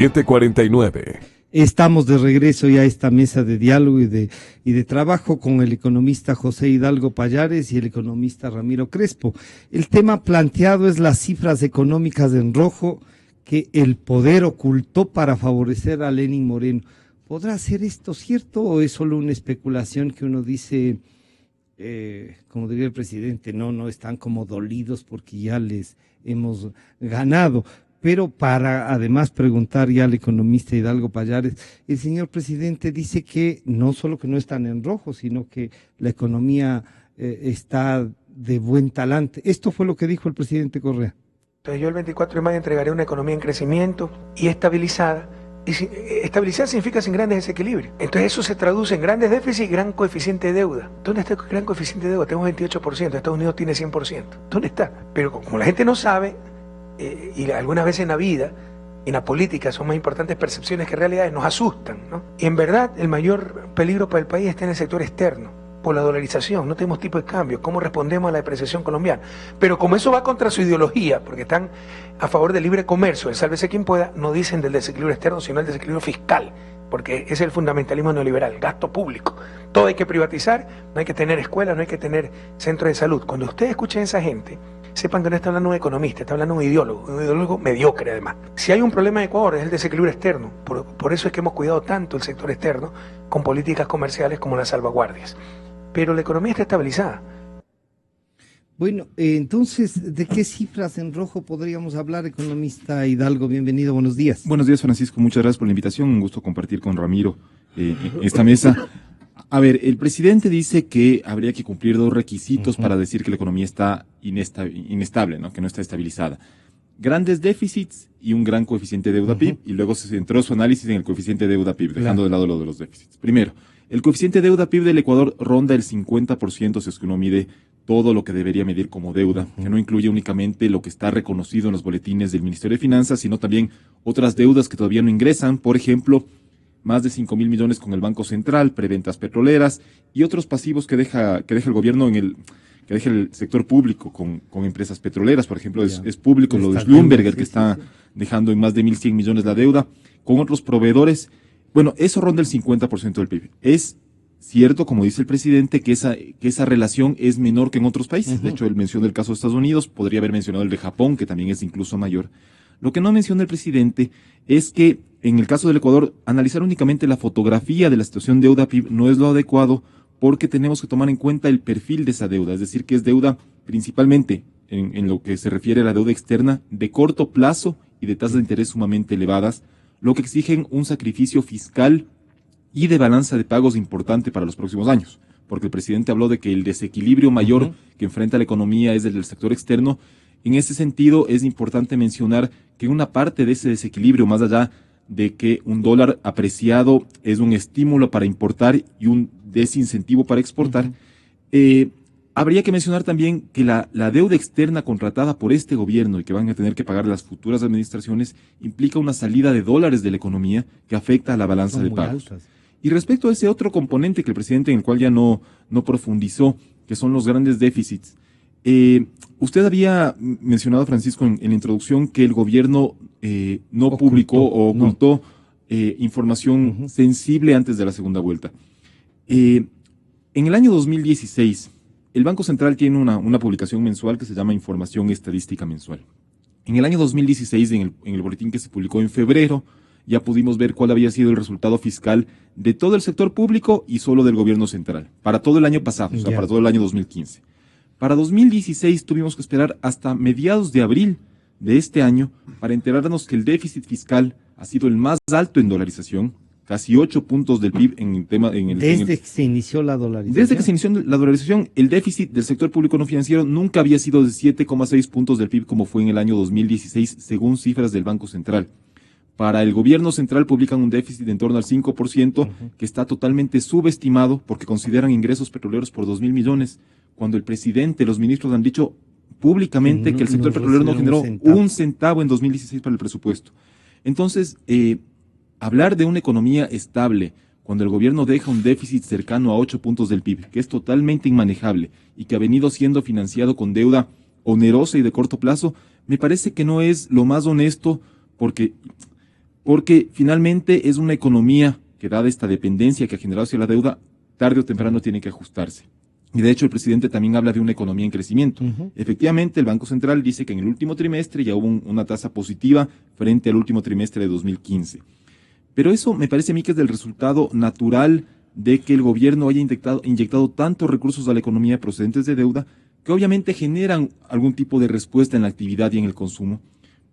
7:49. Estamos de regreso ya a esta mesa de diálogo y de trabajo con el economista José Hidalgo Pallares y el economista Ramiro Crespo. El tema planteado es las cifras económicas en rojo que el poder ocultó para favorecer a Lenín Moreno. ¿Podrá ser esto cierto o es solo una especulación que uno dice, como diría el presidente, no están como dolidos porque ya les hemos ganado? Pero para además preguntar ya al economista Hidalgo Pallares, el señor presidente dice que no solo que no están en rojo, sino que la economía está de buen talante. Esto fue lo que dijo el presidente Correa. Entonces yo el 24 de mayo entregaré una economía en crecimiento y estabilizada. Y estabilizar significa sin grandes desequilibrios. Entonces eso se traduce en grandes déficits y gran coeficiente de deuda. ¿Dónde está el gran coeficiente de deuda? Tenemos 28%, Estados Unidos tiene 100%. ¿Dónde está? Pero como la gente no sabe, y algunas veces en la vida, en la política, son más importantes percepciones que realidades, nos asustan, ¿no? Y en verdad el mayor peligro para el país está en el sector externo, por la dolarización, no tenemos tipo de cambio, cómo respondemos a la depreciación colombiana. Pero como eso va contra su ideología, porque están a favor del libre comercio, el sálvese quien pueda, no dicen del desequilibrio externo, sino del desequilibrio fiscal, porque es el fundamentalismo neoliberal, gasto público. Todo hay que privatizar, no hay que tener escuelas, no hay que tener centros de salud. Cuando ustedes escuchen a esa gente, sepan que no está hablando un economista, está hablando un ideólogo mediocre además. Si hay un problema en Ecuador es el desequilibrio externo, por eso es que hemos cuidado tanto el sector externo con políticas comerciales como las salvaguardias. Pero la economía está estabilizada. Bueno, entonces, ¿de qué cifras en rojo podríamos hablar, economista Hidalgo? Bienvenido, buenos días. Buenos días, Francisco, muchas gracias por la invitación, un gusto compartir con Ramiro esta mesa. A ver, el presidente dice que habría que cumplir dos requisitos para decir que la economía está inestable, ¿no? Que no está estabilizada. Grandes déficits y un gran coeficiente de deuda-PIB, y luego se centró su análisis en el coeficiente de deuda-PIB, dejando de lado lo de los déficits. Primero, el coeficiente de deuda-PIB del Ecuador ronda el 50% si es que uno mide todo lo que debería medir como deuda, que no incluye únicamente lo que está reconocido en los boletines del Ministerio de Finanzas, sino también otras deudas que todavía no ingresan, por ejemplo, más de 5.000 millones con el Banco Central, preventas petroleras y otros pasivos que deja el gobierno que deja el sector público con empresas petroleras, por ejemplo, es público lo de Bloomberg, el que está dejando en más de 1.100 millones la deuda, con otros proveedores. Bueno, eso ronda el 50% del PIB. Es cierto, como dice el presidente, que esa relación es menor que en otros países. De hecho, él menciona el caso de Estados Unidos, podría haber mencionado el de Japón, que también es incluso mayor. Lo que no menciona el presidente es que en el caso del Ecuador, analizar únicamente la fotografía de la situación deuda-PIB no es lo adecuado porque tenemos que tomar en cuenta el perfil de esa deuda, es decir, que es deuda principalmente en lo que se refiere a la deuda externa de corto plazo y de tasas de interés sumamente elevadas, lo que exigen un sacrificio fiscal y de balanza de pagos importante para los próximos años, porque el presidente habló de que el desequilibrio mayor que enfrenta la economía es el del sector externo. En ese sentido, es importante mencionar que una parte de ese desequilibrio, más allá de que un dólar apreciado es un estímulo para importar y un desincentivo para exportar, habría que mencionar también que la deuda externa contratada por este gobierno y que van a tener que pagar las futuras administraciones implica una salida de dólares de la economía que afecta a la balanza de pagos. Y respecto a ese otro componente que el presidente, en el cual ya no profundizó, que son los grandes déficits, usted había mencionado, Francisco, en la introducción que el gobierno no publicó o ocultó información sensible antes de la segunda vuelta. En el año 2016, el Banco Central tiene una publicación mensual que se llama Información Estadística Mensual. En el año 2016, en el boletín que se publicó en febrero, ya pudimos ver cuál había sido el resultado fiscal de todo el sector público y solo del gobierno central, para todo el año pasado, o sea, para todo el año 2015. Para 2016 tuvimos que esperar hasta mediados de abril de este año para enterarnos que el déficit fiscal ha sido el más alto en dolarización, casi 8 puntos del PIB Desde que se inició la dolarización. Desde que se inició la dolarización, el déficit del sector público no financiero nunca había sido de 7,6 puntos del PIB como fue en el año 2016, según cifras del Banco Central. Para el gobierno central publican un déficit de en torno al 5%, que está totalmente subestimado porque consideran ingresos petroleros por 2.000 millones, cuando el presidente, los ministros han dicho públicamente que el sector petrolero no generó un centavo en 2016 para el presupuesto. Entonces, hablar de una economía estable cuando el gobierno deja un déficit cercano a 8 puntos del PIB, que es totalmente inmanejable y que ha venido siendo financiado con deuda onerosa y de corto plazo, me parece que no es lo más honesto, porque porque finalmente es una economía que, dada esta dependencia que ha generado hacia la deuda, tarde o temprano tiene que ajustarse. Y de hecho el presidente también habla de una economía en crecimiento. Efectivamente, el Banco Central dice que en el último trimestre ya hubo una tasa positiva frente al último trimestre de 2015. Pero eso me parece a mí que es del resultado natural de que el gobierno haya inyectado tantos recursos a la economía procedentes de deuda, que obviamente generan algún tipo de respuesta en la actividad y en el consumo,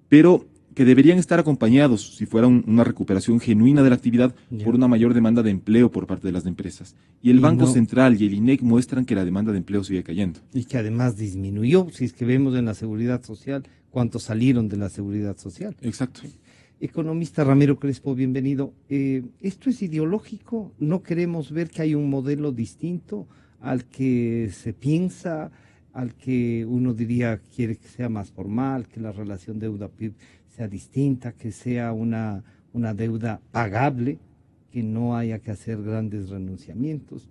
pero que deberían estar acompañados, si fuera una recuperación genuina de la actividad, por una mayor demanda de empleo por parte de las empresas. Y el Banco Central y el INEC muestran que la demanda de empleo sigue cayendo. Y que además disminuyó, si es que vemos en la seguridad social, cuántos salieron de la seguridad social. Exacto. Economista Ramiro Crespo, bienvenido. ¿Esto es ideológico? ¿No queremos ver que hay un modelo distinto al que se piensa, al que uno diría quiere que sea más formal, que la relación deuda-PIB sea distinta, que sea una deuda pagable, que no haya que hacer grandes renunciamientos?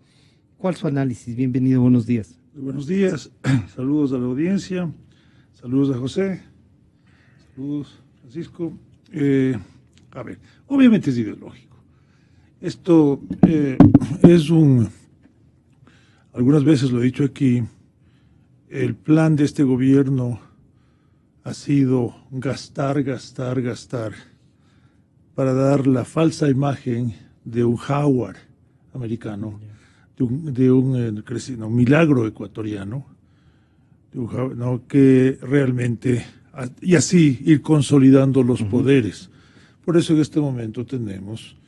¿Cuál es su análisis? Bienvenido, buenos días. Buenos días, saludos a la audiencia, saludos a José, saludos Francisco. A ver, obviamente es ideológico. Esto algunas veces lo he dicho aquí, el plan de este gobierno ha sido gastar para dar la falsa imagen de un Howard americano, de un milagro ecuatoriano, que realmente, y así ir consolidando los poderes. Por eso en este momento tenemos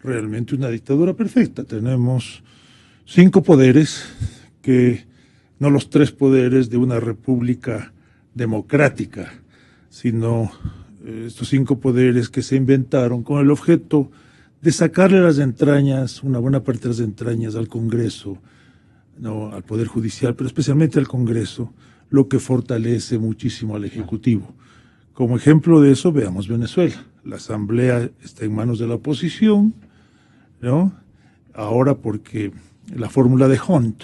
realmente una dictadura perfecta. Tenemos 5 poderes, que no los 3 poderes de una república democrática, sino estos 5 poderes que se inventaron con el objeto de sacarle las entrañas, una buena parte de las entrañas al Congreso, al Poder Judicial, pero especialmente al Congreso, lo que fortalece muchísimo al Ejecutivo. Como ejemplo de eso, veamos Venezuela. La Asamblea está en manos de la oposición, ¿no? Ahora porque la fórmula de Hunt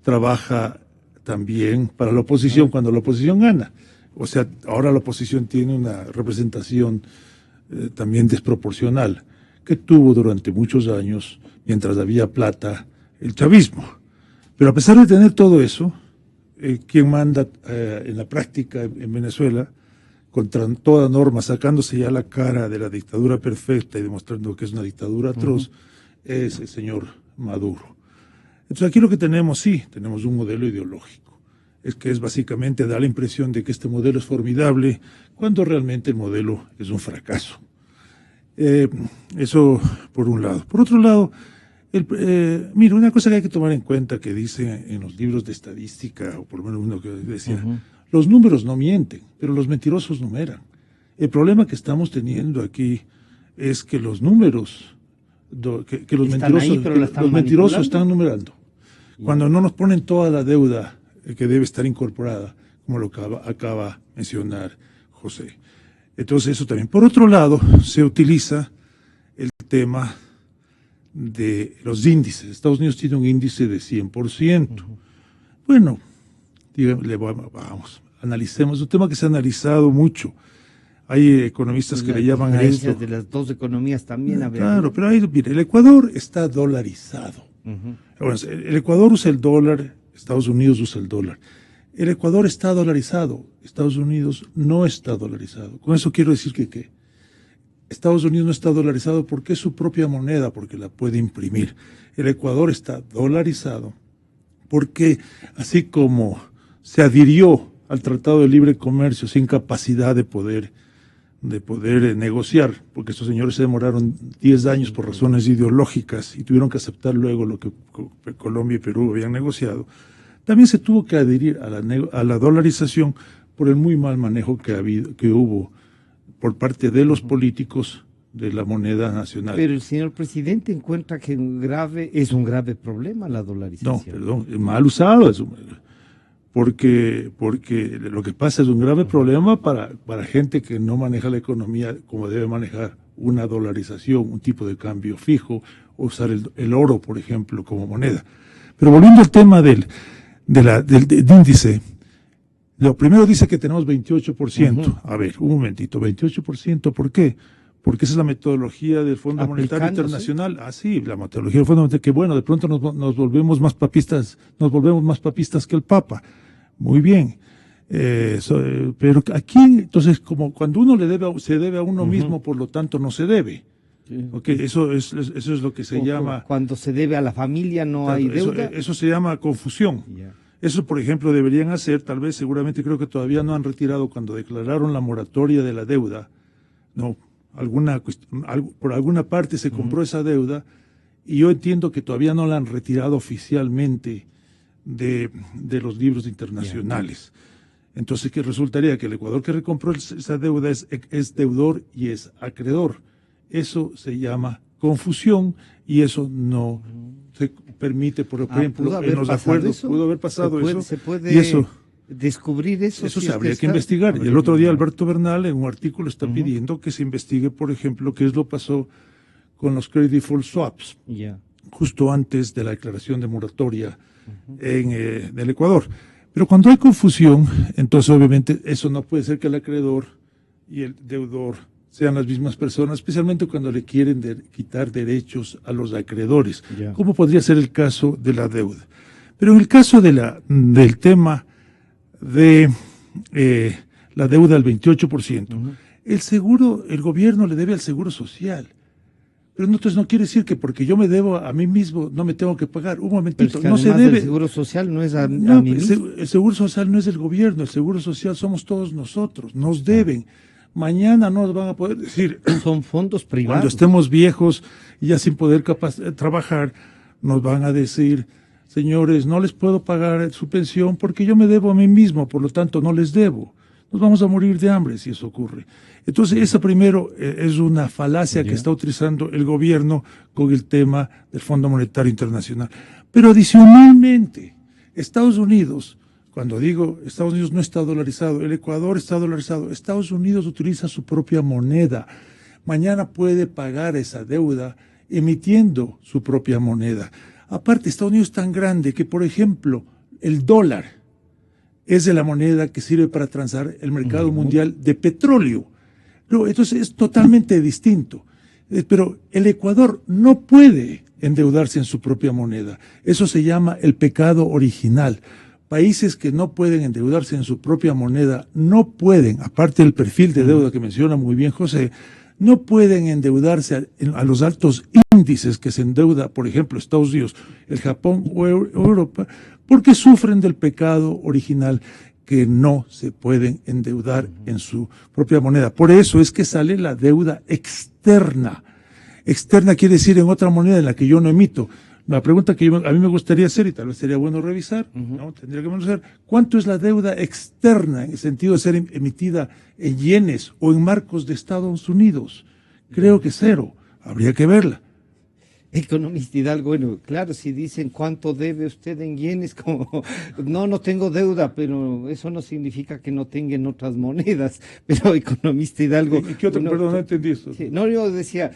trabaja también para la oposición cuando la oposición gana. O sea, ahora la oposición tiene una representación también desproporcional que tuvo durante muchos años, mientras había plata, el chavismo. Pero a pesar de tener todo eso, quien manda en la práctica en Venezuela, contra toda norma, sacándose ya la cara de la dictadura perfecta y demostrando que es una dictadura atroz, es el señor Maduro. Entonces aquí lo que tenemos, sí, tenemos un modelo ideológico. Es que es básicamente da la impresión de que este modelo es formidable, cuando realmente el modelo es un fracaso. Eso por un lado. Por otro lado, mira, una cosa que hay que tomar en cuenta que dice en los libros de estadística, o por lo menos uno que decía, los números no mienten, pero los mentirosos numeran. El problema que estamos teniendo aquí es que los números, que los mentirosos están numerando. Cuando no nos ponen toda la deuda que debe estar incorporada, como lo acaba de mencionar José. Entonces eso también. Por otro lado, se utiliza el tema de los índices. Estados Unidos tiene un índice de 100%. Bueno, vamos, analicemos. Es un tema que se ha analizado mucho. Hay economistas que le llaman a esto. De las dos economías también. Claro, pero ahí, mire, el Ecuador está dolarizado. Bueno, el Ecuador usa el dólar, Estados Unidos usa el dólar. El Ecuador está dolarizado, Estados Unidos no está dolarizado. Con eso quiero decir que Estados Unidos no está dolarizado porque es su propia moneda, porque la puede imprimir. El Ecuador está dolarizado porque, así como se adhirió al Tratado de Libre Comercio sin capacidad de poder negociar, porque estos señores se demoraron 10 años por razones ideológicas y tuvieron que aceptar luego lo que Colombia y Perú habían negociado, también se tuvo que adherir a la dolarización por el muy mal manejo que hubo por parte de los políticos de la moneda nacional. Pero el señor presidente encuentra que es un grave problema la dolarización. No, perdón, es mal usado. Porque lo que pasa es un grave problema para gente que no maneja la economía como debe manejar una dolarización, un tipo de cambio fijo, o usar el oro, por ejemplo, como moneda. Pero volviendo al tema del índice, lo primero dice que tenemos 28%. A ver, un momentito, 28%, ¿por qué? porque esa es la metodología del Fondo Monetario Aplicándose. Internacional. Ah, sí, la metodología del Fondo Monetario, que bueno, de pronto nos volvemos más papistas que el Papa. Muy bien. Pero aquí, entonces, como cuando uno se debe a uno mismo, por lo tanto no se debe. Sí. Okay, eso es lo que se llama. Cuando se debe a la familia no hay deuda. Eso se llama confusión. Ya. Eso, por ejemplo, deberían hacer, tal vez, seguramente creo que todavía no han retirado cuando declararon la moratoria de la deuda. No, por alguna parte se compró esa deuda y yo entiendo que todavía no la han retirado oficialmente de los libros internacionales. Entonces, ¿qué resultaría? Que el Ecuador que recompró esa deuda es deudor y es acreedor. Eso se llama confusión y eso no se permite, por ejemplo, en los acuerdos. Pudo haber pasado eso. Se puede y eso descubrir eso. Eso si se es habría que está. investigar. Y el otro día Alberto Bernal en un artículo está pidiendo que se investigue, por ejemplo, qué es lo que pasó con los credit default swaps, Ya. justo antes de la declaración de moratoria en el Ecuador. Pero cuando hay confusión, entonces obviamente eso no puede ser que el acreedor y el deudor sean las mismas personas, especialmente cuando le quieren quitar derechos a los acreedores, Ya. como podría ser el caso de la deuda. Pero en el caso del tema de la deuda al 28%, el gobierno le debe al Seguro Social. Pero entonces no quiere decir que porque yo me debo a mí mismo no me tengo que pagar. Un Pero momentito, es que no se además debe. el seguro social no es a No, mí mismo. el Seguro Social no es del gobierno, el Seguro Social somos todos nosotros, nos deben. Mañana no nos van a poder decir, Son fondos privados. cuando estemos viejos y ya sin poder trabajar, nos van a decir, señores, no les puedo pagar su pensión porque yo me debo a mí mismo, por lo tanto no les debo. Nos vamos a morir de hambre si eso ocurre. Entonces, esa primero es una falacia que está utilizando el gobierno con el tema del Fondo Monetario Internacional. Pero adicionalmente, Estados Unidos, cuando digo Estados Unidos no está dolarizado, el Ecuador está dolarizado, Estados Unidos utiliza su propia moneda. Mañana puede pagar esa deuda emitiendo su propia moneda. Aparte, Estados Unidos es tan grande que, por ejemplo, el dólar es de la moneda que sirve para transar el mercado mundial de petróleo. No, entonces es totalmente distinto. Pero el Ecuador no puede endeudarse en su propia moneda. Eso se llama el pecado original. Países que no pueden endeudarse en su propia moneda no pueden, aparte del perfil de deuda que menciona muy bien José, no pueden endeudarse a los altos índices que se endeuda, por ejemplo, Estados Unidos, el Japón o Europa, porque sufren del pecado original que no se pueden endeudar en su propia moneda. Por eso es que sale la deuda externa. Externa quiere decir en otra moneda en la que yo no emito. La pregunta que a mí me gustaría hacer, y tal vez sería bueno revisar, ¿no? Tendría que conocer, ¿cuánto es la deuda externa en el sentido de ser emitida en yenes o en marcos de Estados Unidos? Creo que cero. Habría que verla. Economista Hidalgo, bueno, claro, si dicen cuánto debe usted en yenes, como no tengo deuda, pero eso no significa que no tenga en otras monedas. Pero economista Hidalgo. ¿Y qué otro? Perdón, no entendí esto. Sí, no, yo decía,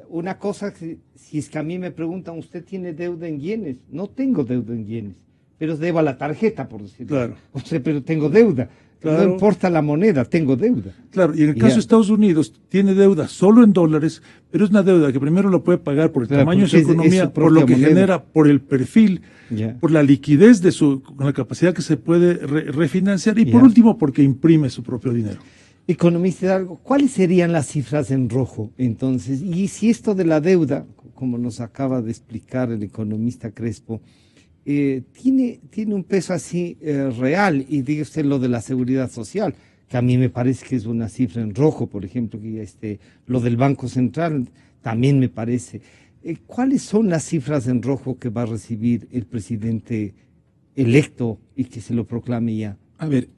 una cosa, si es que a mí me preguntan, ¿usted tiene deuda en yenes? No tengo deuda en yenes, pero debo a la tarjeta, por decirlo. Claro. O sea, pero tengo deuda. Claro. No importa la moneda, tengo deuda. Claro, y en el caso de Estados Unidos tiene deuda solo en dólares, pero es una deuda que primero lo puede pagar por el Claro, tamaño de su porque es economía, su por lo propia que moneda. genera, por el perfil, Ya. por la liquidez de con la capacidad que se puede refinanciar y por Ya. último porque imprime su propio dinero. Economista Hidalgo, ¿cuáles serían las cifras en rojo entonces? Y si esto de la deuda, como nos acaba de explicar el economista Crespo, tiene un peso así real, y diga usted lo de la seguridad social, que a mí me parece que es una cifra en rojo, por ejemplo, que lo del Banco Central también me parece. ¿Cuáles son las cifras en rojo que va a recibir el presidente electo y que se lo proclame ya? A ver,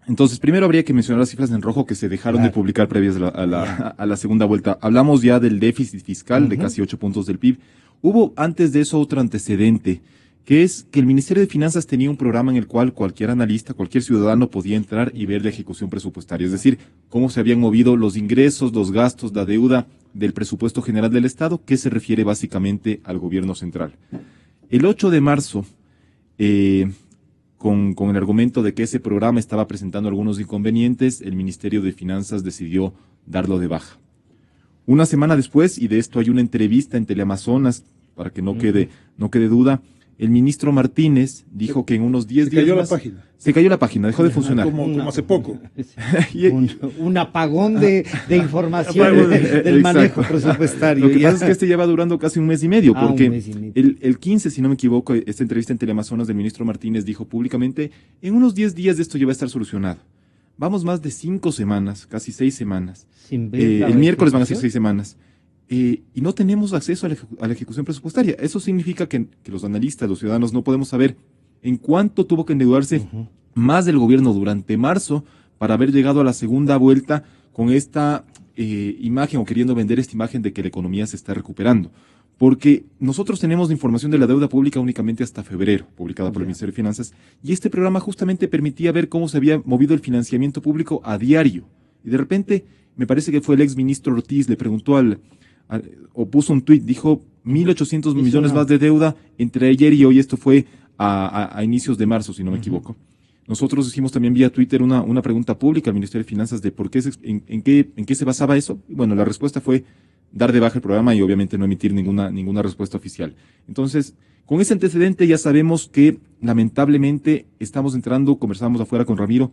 entonces primero habría que mencionar las cifras en rojo que se dejaron de publicar previas a la segunda vuelta. Hablamos ya del déficit fiscal de casi 8 puntos del PIB. Hubo antes de eso otro antecedente, que es que el Ministerio de Finanzas tenía un programa en el cual cualquier analista, cualquier ciudadano podía entrar y ver la ejecución presupuestaria, es decir, cómo se habían movido los ingresos, los gastos, la deuda del presupuesto general del Estado, que se refiere básicamente al gobierno central. El 8 de marzo, con el argumento de que ese programa estaba presentando algunos inconvenientes, el Ministerio de Finanzas decidió darlo de baja. Una semana después, y de esto hay una entrevista en Teleamazonas, para que no quede duda, el ministro Martínez dijo que en unos 10 días cayó más, la página. se cayó la página, dejó de funcionar. Como hace poco. Un apagón de información del manejo presupuestario. Lo que pasa es que este lleva durando casi un mes y medio, porque un mes y medio. el 15, si no me equivoco, esta entrevista en Teleamazonas del ministro Martínez dijo públicamente, en unos 10 días esto ya va a estar solucionado. Vamos más de 5 semanas, casi 6 semanas. Sin ver la El miércoles van a ser resolución. 6 semanas. Y no tenemos acceso a la ejecución presupuestaria. Eso significa que los analistas, los ciudadanos, no podemos saber en cuánto tuvo que endeudarse más del gobierno durante marzo para haber llegado a la segunda vuelta con esta imagen o queriendo vender esta imagen de que la economía se está recuperando. Porque nosotros tenemos la información de la deuda pública únicamente hasta febrero, publicada por el Ministerio de Finanzas, y este programa justamente permitía ver cómo se había movido el financiamiento público a diario. Y de repente, me parece que fue el ex ministro Ortiz, le preguntó o puso un tuit, dijo 1.800 millones más de deuda entre ayer y hoy. Esto fue a inicios de marzo, si no me equivoco. Nosotros hicimos también vía Twitter una pregunta pública al Ministerio de Finanzas de por qué en qué se basaba eso. Y bueno, la respuesta fue dar de baja el programa y obviamente no emitir ninguna respuesta oficial. Entonces, con ese antecedente ya sabemos que lamentablemente estamos entrando, conversábamos afuera con Ramiro,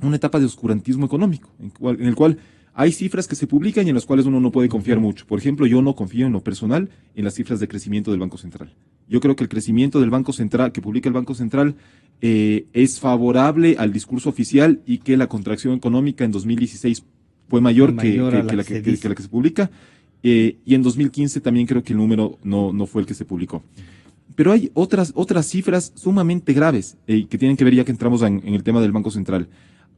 una etapa de oscurantismo económico, en el cual hay cifras que se publican y en las cuales uno no puede confiar mucho. Por ejemplo, yo no confío en lo personal en las cifras de crecimiento del Banco Central. Yo creo que el crecimiento del Banco Central, que publica el Banco Central, es favorable al discurso oficial y que la contracción económica en 2016 fue mayor que la que se publica. Y en 2015 también creo que el número no fue el que se publicó. Pero hay otras cifras sumamente graves que tienen que ver, ya que entramos en el tema del Banco Central.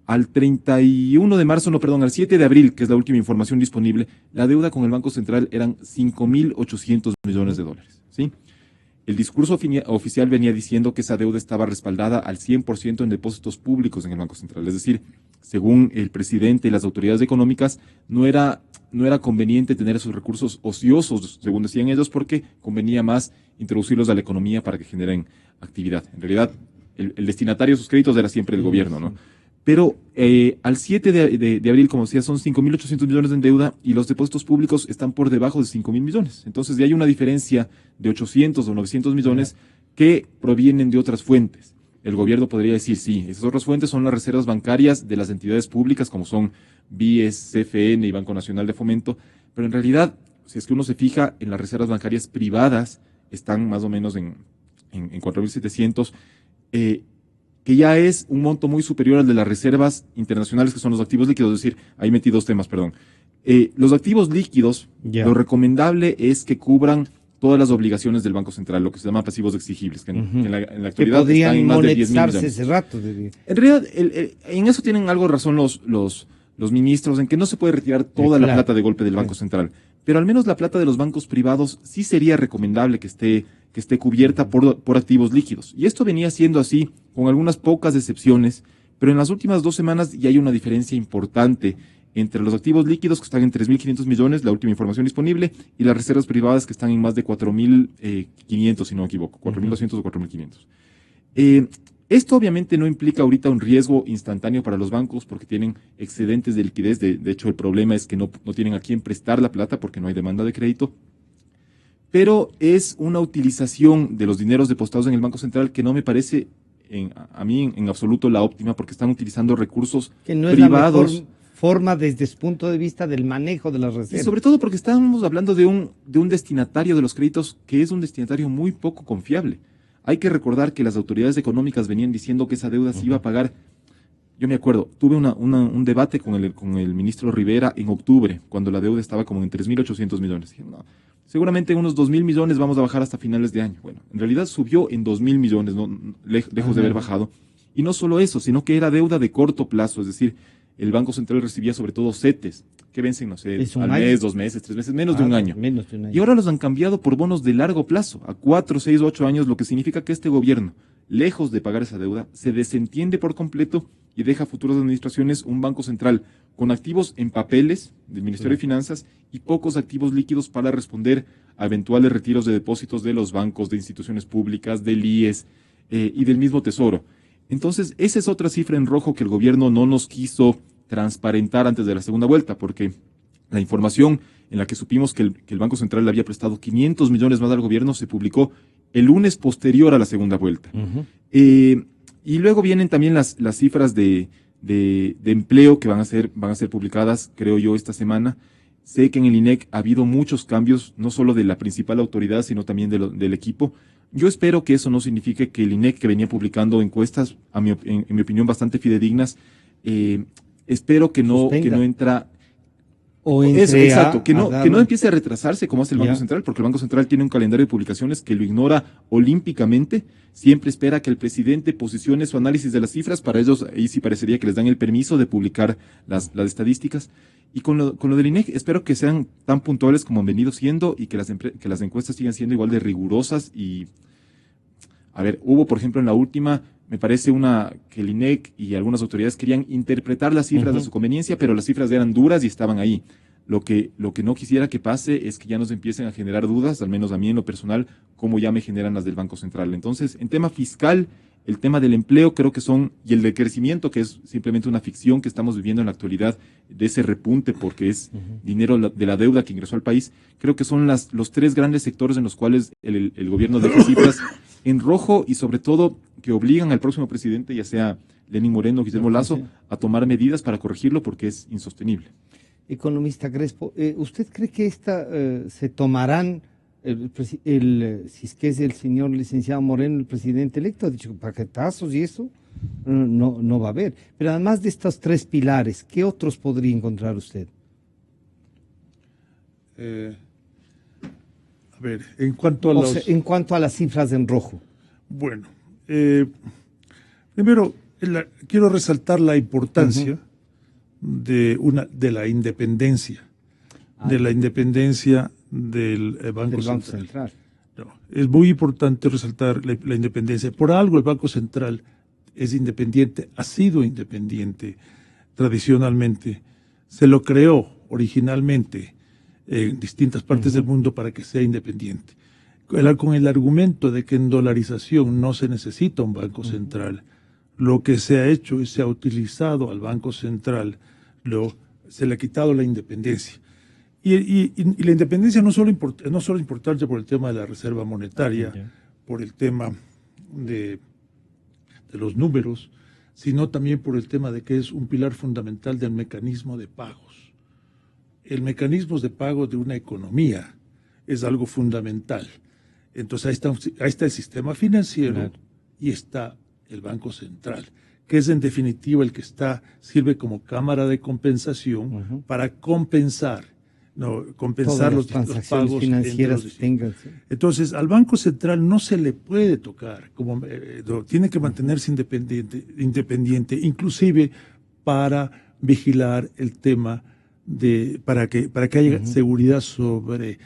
Al 7 de abril, que es la última información disponible, la deuda con el Banco Central eran 5.800 millones de dólares, ¿sí? El discurso oficial venía diciendo que esa deuda estaba respaldada al 100% en depósitos públicos en el Banco Central. Es decir, según el presidente y las autoridades económicas, no era conveniente tener esos recursos ociosos, según decían ellos, porque convenía más introducirlos a la economía para que generen actividad. En realidad, el destinatario de esos créditos era siempre el gobierno, ¿no? Pero al 7 de abril, como decía, son 5.800 millones en deuda y los depósitos públicos están por debajo de 5.000 millones. Entonces ya hay una diferencia de 800 o 900 millones que provienen de otras fuentes. El gobierno podría decir, sí, esas otras fuentes son las reservas bancarias de las entidades públicas, como son BIES, CFN y Banco Nacional de Fomento, pero en realidad, si es que uno se fija en las reservas bancarias privadas, están más o menos en 4.700, que ya es un monto muy superior al de las reservas internacionales, que son los activos líquidos. Es decir, ahí metí dos temas, perdón. Los activos líquidos, lo recomendable es que cubran todas las obligaciones del Banco Central, lo que se llama pasivos exigibles, que en la actualidad están en más de 10.000 millones. Ese rato. En realidad, en eso tienen algo de razón los ministros, en que no se puede retirar toda la plata de golpe del Banco Central, pero al menos la plata de los bancos privados sí sería recomendable que esté cubierta por activos líquidos. Y esto venía siendo así, con algunas pocas excepciones, pero en las últimas 2 semanas ya hay una diferencia importante entre los activos líquidos, que están en 3.500 millones, la última información disponible, y las reservas privadas, que están en más de 4.500, si no me equivoco, 4.200 o 4.500. Esto obviamente no implica ahorita un riesgo instantáneo para los bancos, porque tienen excedentes de liquidez. De hecho, el problema es que no tienen a quién prestar la plata porque no hay demanda de crédito. Pero es una utilización de los dineros depositados en el Banco Central que no me parece a mí en absoluto la óptima, porque están utilizando recursos que no es privados. La mejor forma desde su punto de vista del manejo de las reservas. Y sobre todo porque estamos hablando de un destinatario de los créditos que es un destinatario muy poco confiable. Hay que recordar que las autoridades económicas venían diciendo que esa deuda se iba a pagar. Yo me acuerdo, tuve un debate con el ministro Rivera en octubre, cuando la deuda estaba como en 3.800 millones. Dije, no, seguramente en unos 2.000 millones vamos a bajar hasta finales de año. Bueno, en realidad subió en 2.000 millones, lejos de haber bajado. Y no solo eso, sino que era deuda de corto plazo, es decir, el Banco Central recibía sobre todo CETES, que vencen, no sé, al mes, 2 meses, 3 meses, menos de un año. Y ahora los han cambiado por bonos de largo plazo, a 4, 6, 8 años, lo que significa que este gobierno, lejos de pagar esa deuda, se desentiende por completo y deja a futuras administraciones un Banco Central con activos en papeles del Ministerio de Finanzas y pocos activos líquidos para responder a eventuales retiros de depósitos de los bancos, de instituciones públicas, del IES y del mismo Tesoro. Entonces, esa es otra cifra en rojo que el gobierno no nos quiso transparentar antes de la segunda vuelta, porque la información en la que supimos que el Banco Central le había prestado 500 millones más al gobierno, se publicó el lunes posterior a la segunda vuelta. Y luego vienen también las cifras de empleo que van a ser publicadas, creo yo, esta semana. Sé que en el INEC ha habido muchos cambios, no solo de la principal autoridad, sino también del equipo. Yo espero que eso no signifique que el INEC, que venía publicando encuestas, en mi opinión, bastante fidedignas, espero que no entra... O eso, exacto, que no empiece a retrasarse como hace el Banco Central, porque el Banco Central tiene un calendario de publicaciones que lo ignora olímpicamente, siempre espera que el presidente posicione su análisis de las cifras, para ellos ahí sí parecería que les dan el permiso de publicar las estadísticas. Y con lo del INEC, espero que sean tan puntuales como han venido siendo y que las encuestas sigan siendo igual de rigurosas. Y, a ver, hubo, por ejemplo, en la última, me parece que el INEC y algunas autoridades querían interpretar las cifras a su conveniencia, pero las cifras eran duras y estaban ahí. Lo que no quisiera que pase es que ya nos empiecen a generar dudas, al menos a mí en lo personal, como ya me generan las del Banco Central. Entonces, en tema fiscal, el tema del empleo creo que y el de crecimiento, que es simplemente una ficción que estamos viviendo en la actualidad, de ese repunte porque es dinero de la deuda que ingresó al país, creo que son los tres grandes sectores en los cuales el gobierno deja cifras en rojo y sobre todo que obligan al próximo presidente, ya sea Lenín Moreno o Guillermo Lasso, a tomar medidas para corregirlo porque es insostenible. Economista Crespo, ¿usted cree que se tomarán, si es que es el señor licenciado Moreno el presidente electo, ha dicho paquetazos y eso no va a haber? Pero además de estos tres pilares, ¿qué otros podría encontrar usted? A ver, en cuanto a las cifras en rojo. Bueno, primero quiero resaltar la importancia de la independencia, del Banco Central. No, es muy importante resaltar la independencia. Por algo el Banco Central es independiente, ha sido independiente tradicionalmente. Se lo creó originalmente en distintas partes del mundo para que sea independiente. Con el argumento de que en dolarización no se necesita un Banco Central, lo que se ha hecho y se ha utilizado al Banco Central, se le ha quitado la independencia. Y la independencia no solo importante por el tema de la reserva monetaria, por el tema de los números, sino también por el tema de que es un pilar fundamental del mecanismo de pagos. El mecanismo de pago de una economía es algo fundamental. Entonces ahí está el sistema financiero y está el Banco Central, que es en definitiva el que sirve como cámara de compensación para compensar los pagos financieras. Entonces, al Banco Central no se le puede tocar, tiene que mantenerse independiente, inclusive para vigilar el tema para que haya seguridad sobre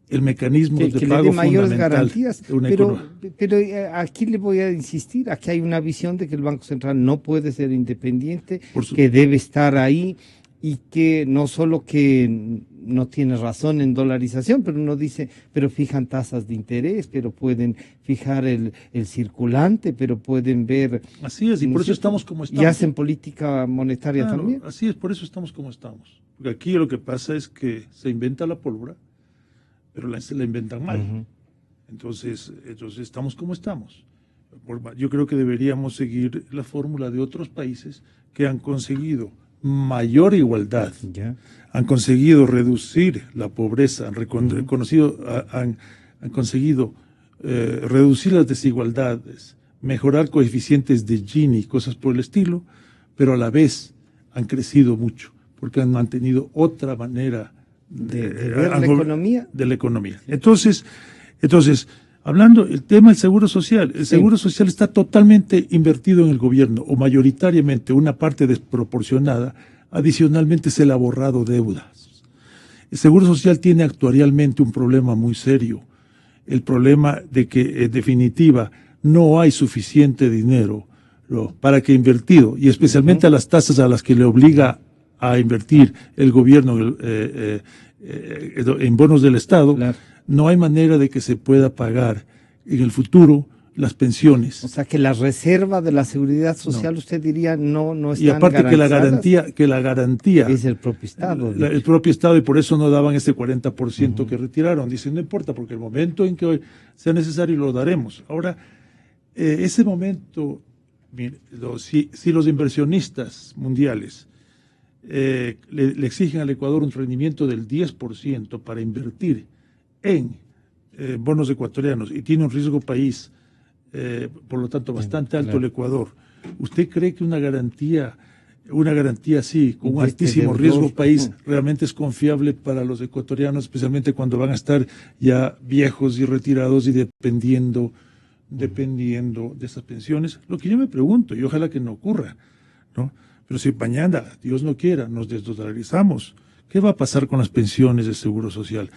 el mecanismo de pago le dé mayores fundamental garantías, de una pero economía. aquí le voy a insistir, aquí hay una visión de que el Banco Central no puede ser independiente, que debe estar ahí y que no solo que no tiene razón en dolarización, pero uno dice, pero fijan tasas de interés, pero pueden fijar el circulante, pero pueden ver... Así es, y por eso estamos como estamos. Y hacen política monetaria también. Así es, por eso estamos como estamos. Porque aquí lo que pasa es que se inventa la pólvora, pero se la inventan mal. Entonces estamos como estamos. Yo creo que deberíamos seguir la fórmula de otros países que han conseguido mayor igualdad, han conseguido reducir la pobreza, han conseguido reducir las desigualdades, mejorar coeficientes de Gini, cosas por el estilo, pero a la vez han crecido mucho, porque han mantenido otra manera de ver la economía. De la economía. Entonces, hablando el tema del seguro social, el seguro social está totalmente invertido en el gobierno, o mayoritariamente, una parte desproporcionada, adicionalmente se le ha borrado deudas. El seguro social tiene actuarialmente un problema muy serio, el problema de que en definitiva no hay suficiente dinero para que invertido, y especialmente a las tasas a las que le obliga a invertir el gobierno en bonos del Estado, no hay manera de que se pueda pagar en el futuro las pensiones. O sea que la reserva de la seguridad social, usted diría, no están Y aparte que la garantía es el propio Estado. El propio Estado, y por eso no daban ese 40% que retiraron. Dicen, no importa, porque el momento en que sea necesario lo daremos. Ahora, ese momento, mire, si los inversionistas mundiales le exigen al Ecuador un rendimiento del 10% para invertir en bonos ecuatorianos y tiene un riesgo país, por lo tanto bastante alto el Ecuador, ¿usted cree que una garantía así, con un altísimo riesgo país, realmente es confiable para los ecuatorianos, especialmente cuando van a estar ya viejos y retirados y dependiendo de esas pensiones? Lo que yo me pregunto, y ojalá que no ocurra, ¿no? Pero si mañana, Dios no quiera, nos desdolarizamos, ¿qué va a pasar con las pensiones de seguro social?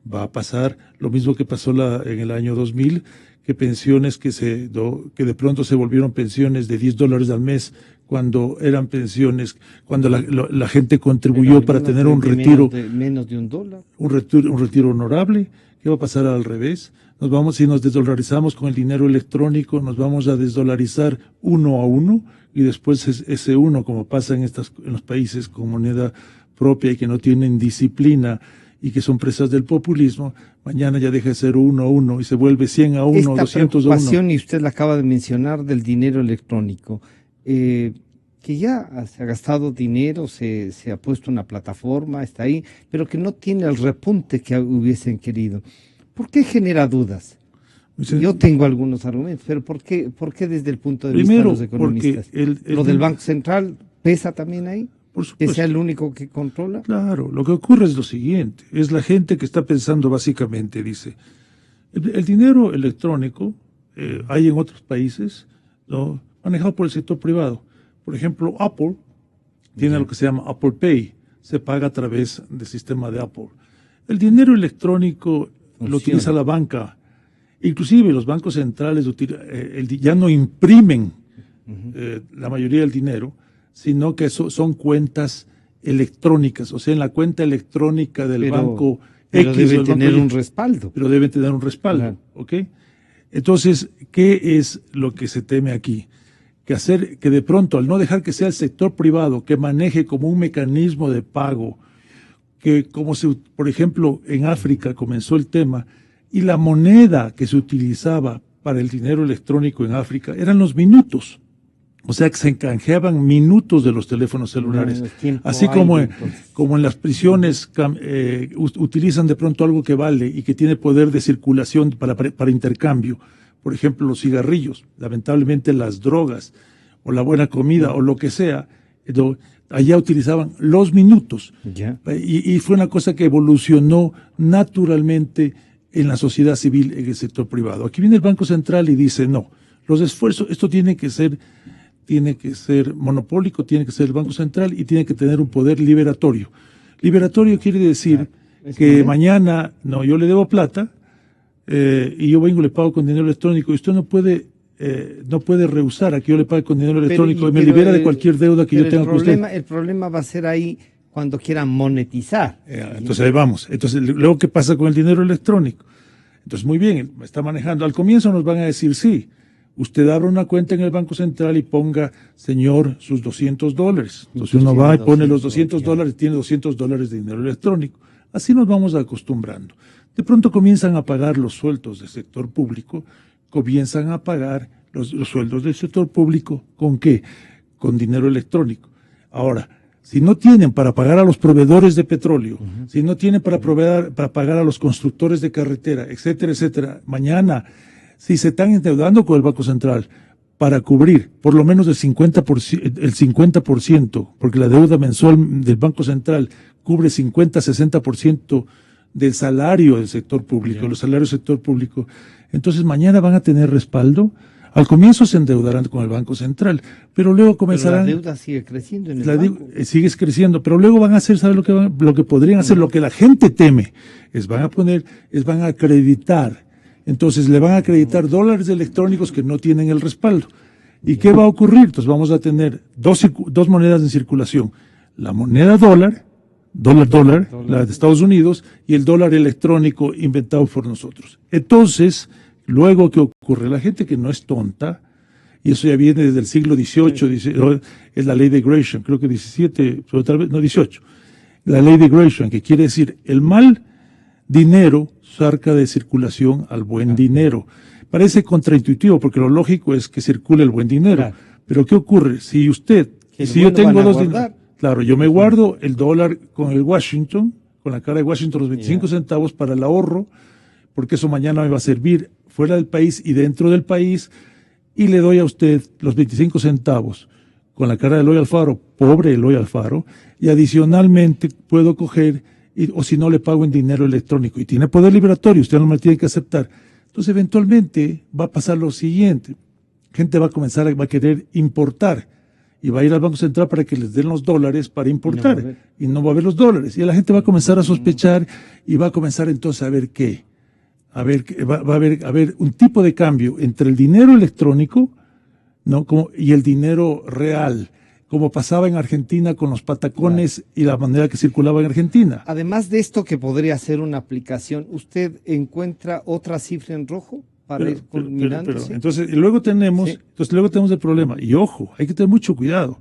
Va a pasar lo mismo que pasó en el año 2000, que pensiones que de pronto se volvieron pensiones de $10 al mes, cuando eran pensiones, cuando la gente contribuyó para tener un retiro. Menos de $1. Un retiro honorable. ¿Qué va a pasar al revés? Si nos desdolarizamos con el dinero electrónico, nos vamos a desdolarizar uno a uno, y después ese uno, como pasa en los países con moneda propia y que no tienen disciplina y que son presas del populismo, mañana ya deja de ser 1 a 1 y se vuelve 100 a 1, Esta 200 a 1. preocupación, y usted la acaba de mencionar, del dinero electrónico, que ya se ha gastado dinero, se ha puesto una plataforma, está ahí, pero que no tiene el repunte que hubiesen querido. ¿Por qué genera dudas? Yo tengo algunos argumentos, pero ¿por qué desde el punto de vista de los economistas? ¿Lo del Banco Central pesa también ahí? Por supuesto. ¿Que sea el único que controla? Claro, lo que ocurre es lo siguiente, es la gente que está pensando básicamente, dice, el dinero electrónico hay en otros países, ¿no?, manejado por el sector privado. Por ejemplo, Apple tiene lo que se llama Apple Pay, se paga a través del sistema de Apple. El dinero electrónico lo utiliza la banca, inclusive los bancos centrales ya no imprimen la mayoría del dinero, sino que son cuentas electrónicas, o sea, en la cuenta electrónica del banco pero X. Deben tener un respaldo. Pero deben tener un respaldo, claro. ¿Ok? Entonces, ¿qué es lo que se teme aquí? Que de pronto, al no dejar que sea el sector privado que maneje como un mecanismo de pago, que por ejemplo, en África comenzó el tema, y la moneda que se utilizaba para el dinero electrónico en África eran los minutos. O sea, que se canjeaban minutos de los teléfonos celulares. Así como en las prisiones utilizan de pronto algo que vale y que tiene poder de circulación para intercambio. Por ejemplo, los cigarrillos, lamentablemente las drogas, o la buena comida, o lo que sea. Allá utilizaban los minutos. Y fue una cosa que evolucionó naturalmente en la sociedad civil, en el sector privado. Aquí viene el Banco Central y dice, no, los esfuerzos, esto tiene que ser monopólico, tiene que ser el Banco Central y tiene que tener un poder liberatorio. Liberatorio quiere decir que mañana, yo le debo plata y yo vengo y le pago con dinero electrónico, y usted no puede rehusar a que yo le pague con dinero electrónico y me libera de cualquier deuda que yo tenga con usted. El problema va a ser ahí cuando quieran monetizar. Entonces ahí vamos. Entonces, luego, ¿qué pasa con el dinero electrónico? Entonces, muy bien, está manejando. Al comienzo nos van a decir, sí, usted abra una cuenta en el Banco Central y ponga, señor, sus $200. Entonces uno va y pone los $200, tiene $200 de dinero electrónico. Así nos vamos acostumbrando. De pronto comienzan a pagar los sueldos del sector público, comienzan a pagar los sueldos del sector público, ¿con qué? Con dinero electrónico. Ahora, si no tienen para pagar a los proveedores de petróleo, si no tienen para pagar a los constructores de carretera, etcétera, etcétera, mañana, si se están endeudando con el Banco Central para cubrir por lo menos el 50%, porque la deuda mensual del Banco Central cubre 50-60% del salario del sector público, los salarios del sector público, entonces mañana van a tener respaldo. Al comienzo se endeudarán con el Banco Central, pero luego comenzarán... Pero la deuda sigue creciendo en el banco. Sigue creciendo, pero luego van a hacer, ¿sabes lo que podrían hacer? Lo que la gente teme, van a acreditar. Entonces le van a acreditar dólares electrónicos que no tienen el respaldo. ¿Y qué va a ocurrir? Entonces vamos a tener dos monedas en circulación. La moneda dólar, la de Estados Unidos, y el dólar electrónico inventado por nosotros. Entonces, Luego, ¿qué ocurre? La gente que no es tonta, y eso ya viene desde el siglo XVIII, es la ley de Gresham, creo que 17, pero tal vez, no 18. La ley de Gresham, que quiere decir el mal dinero saca de circulación al buen dinero. Parece contraintuitivo porque lo lógico es que circule el buen dinero. Claro. Pero ¿qué ocurre? Si usted, si yo tengo dos dineros, claro, yo me guardo el dólar con el Washington, con la cara de Washington, los 25 centavos para el ahorro, porque eso mañana me va a servir fuera del país y dentro del país, y le doy a usted los 25 centavos con la cara de Eloy Alfaro, pobre Eloy Alfaro, y adicionalmente puedo coger, o si no le pago en dinero electrónico, y tiene poder liberatorio, usted no me tiene que aceptar. Entonces eventualmente va a pasar lo siguiente, gente va a querer importar, y va a ir al Banco Central para que les den los dólares para importar, y no va a haber los dólares, y la gente va a comenzar a sospechar, y va a comenzar entonces a ver qué. Va a haber un tipo de cambio entre el dinero electrónico, ¿no? y el dinero real, como pasaba en Argentina con los patacones y la manera que circulaba en Argentina. Además de esto que podría ser una aplicación, ¿usted encuentra otra cifra en rojo para ir culminando? Entonces, luego tenemos el problema. Y ojo, hay que tener mucho cuidado,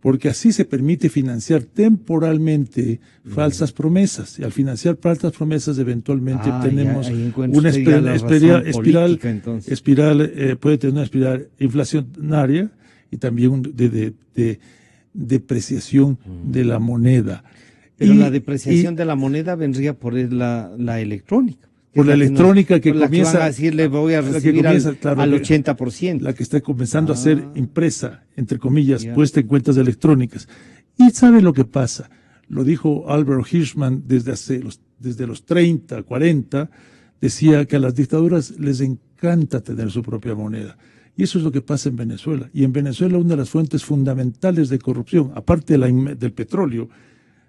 porque así se permite financiar temporalmente falsas promesas. Y al financiar falsas promesas, eventualmente tenemos una espiral, puede tener una espiral inflacionaria y también de depreciación de la moneda. Pero la depreciación de la moneda vendría por la electrónica. Por la electrónica que comienza. Que van a decir, le voy a recibir al 80%. La que está comenzando a ser impresa, entre comillas, puesta en cuentas electrónicas. Y ¿sabe lo que pasa? Lo dijo Albert Hirschman desde los 30, 40, decía que a las dictaduras les encanta tener su propia moneda. Y eso es lo que pasa en Venezuela. Y en Venezuela una de las fuentes fundamentales de corrupción, aparte del petróleo,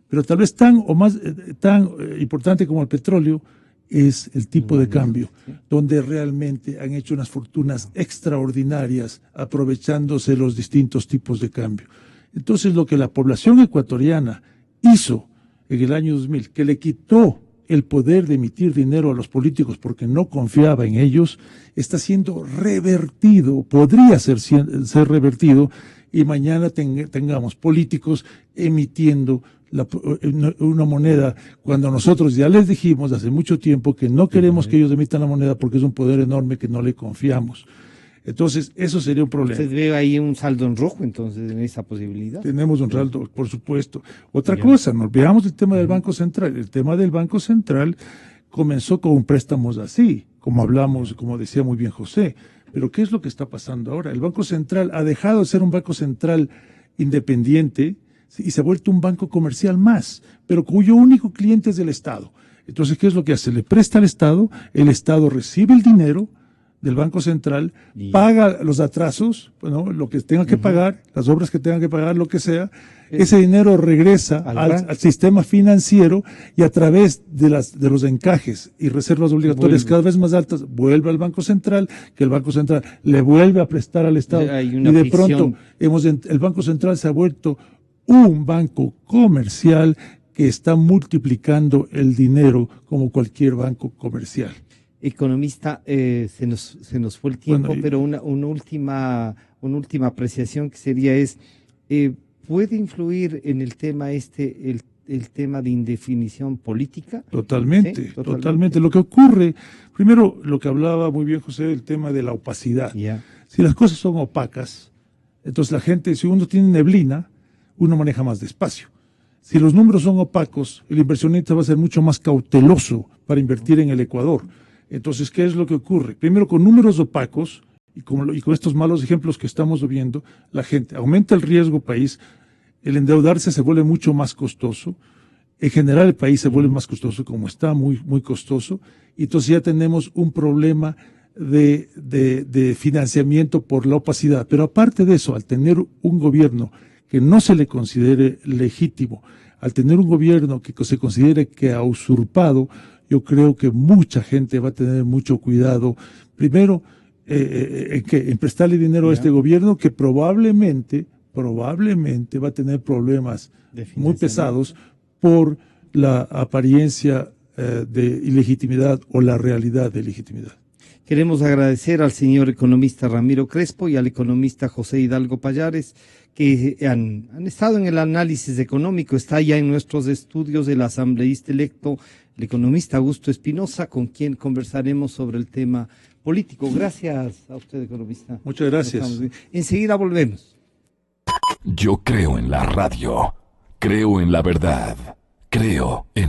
pero tal vez tan importante como el petróleo, es el tipo de cambio, donde realmente han hecho unas fortunas extraordinarias aprovechándose los distintos tipos de cambio. Entonces, lo que la población ecuatoriana hizo en el año 2000, que le quitó el poder de emitir dinero a los políticos porque no confiaba en ellos, está siendo revertido, podría ser revertido, y mañana tengamos políticos emitiendo una moneda, cuando nosotros ya les dijimos hace mucho tiempo que no queremos que ellos emitan la moneda porque es un poder enorme que no le confiamos. Entonces, eso sería un problema. ¿Usted ve ahí un saldo en rojo, entonces, en esa posibilidad? Tenemos un saldo, por supuesto. Otra cosa, nos veamos el tema del Banco Central. El tema del Banco Central comenzó con préstamos así, como hablamos, como decía muy bien José. Pero ¿qué es lo que está pasando ahora? El Banco Central ha dejado de ser un Banco Central independiente y se ha vuelto un banco comercial más, pero cuyo único cliente es el Estado. Entonces, ¿qué es lo que hace? Le presta al Estado, el Estado recibe el dinero del Banco Central, paga los atrasos, bueno, lo que tenga que pagar, las obras que tenga que pagar, lo que sea, ese dinero regresa al sistema financiero y a través de los encajes y reservas obligatorias cada vez más altas, vuelve al Banco Central, que el Banco Central le vuelve a prestar al Estado. Y de pronto el Banco Central se ha vuelto un banco comercial que está multiplicando el dinero como cualquier banco comercial. Economista, se nos fue el tiempo, pero una última apreciación que sería ¿puede influir en el tema el tema de indefinición política? Totalmente, ¿sí? Totalmente. Lo que ocurre, primero lo que hablaba muy bien José, el tema de la opacidad. Si las cosas son opacas, entonces la gente, si uno tiene neblina, uno maneja más despacio. Si los números son opacos, el inversionista va a ser mucho más cauteloso para invertir en el Ecuador. Entonces, ¿qué es lo que ocurre? Primero, con números opacos y con estos malos ejemplos que estamos viendo, la gente aumenta el riesgo país, el endeudarse se vuelve mucho más costoso, en general el país se vuelve más costoso, como está muy, muy costoso, y entonces ya tenemos un problema de financiamiento por la opacidad. Pero aparte de eso, al tener un gobierno que no se le considere legítimo, al tener un gobierno que se considere que ha usurpado, yo creo que mucha gente va a tener mucho cuidado, primero, en prestarle dinero a este gobierno que probablemente va a tener problemas muy pesados por la apariencia de ilegitimidad o la realidad de legitimidad. Queremos agradecer al señor economista Ramiro Crespo y al economista José Hidalgo Pallares, que han estado en el análisis económico. Está ya en nuestros estudios el asambleísta electo, el economista Augusto Espinosa, con quien conversaremos sobre el tema político. Gracias a usted, economista. Muchas gracias. Enseguida volvemos. Yo creo en la radio, creo en la verdad, creo en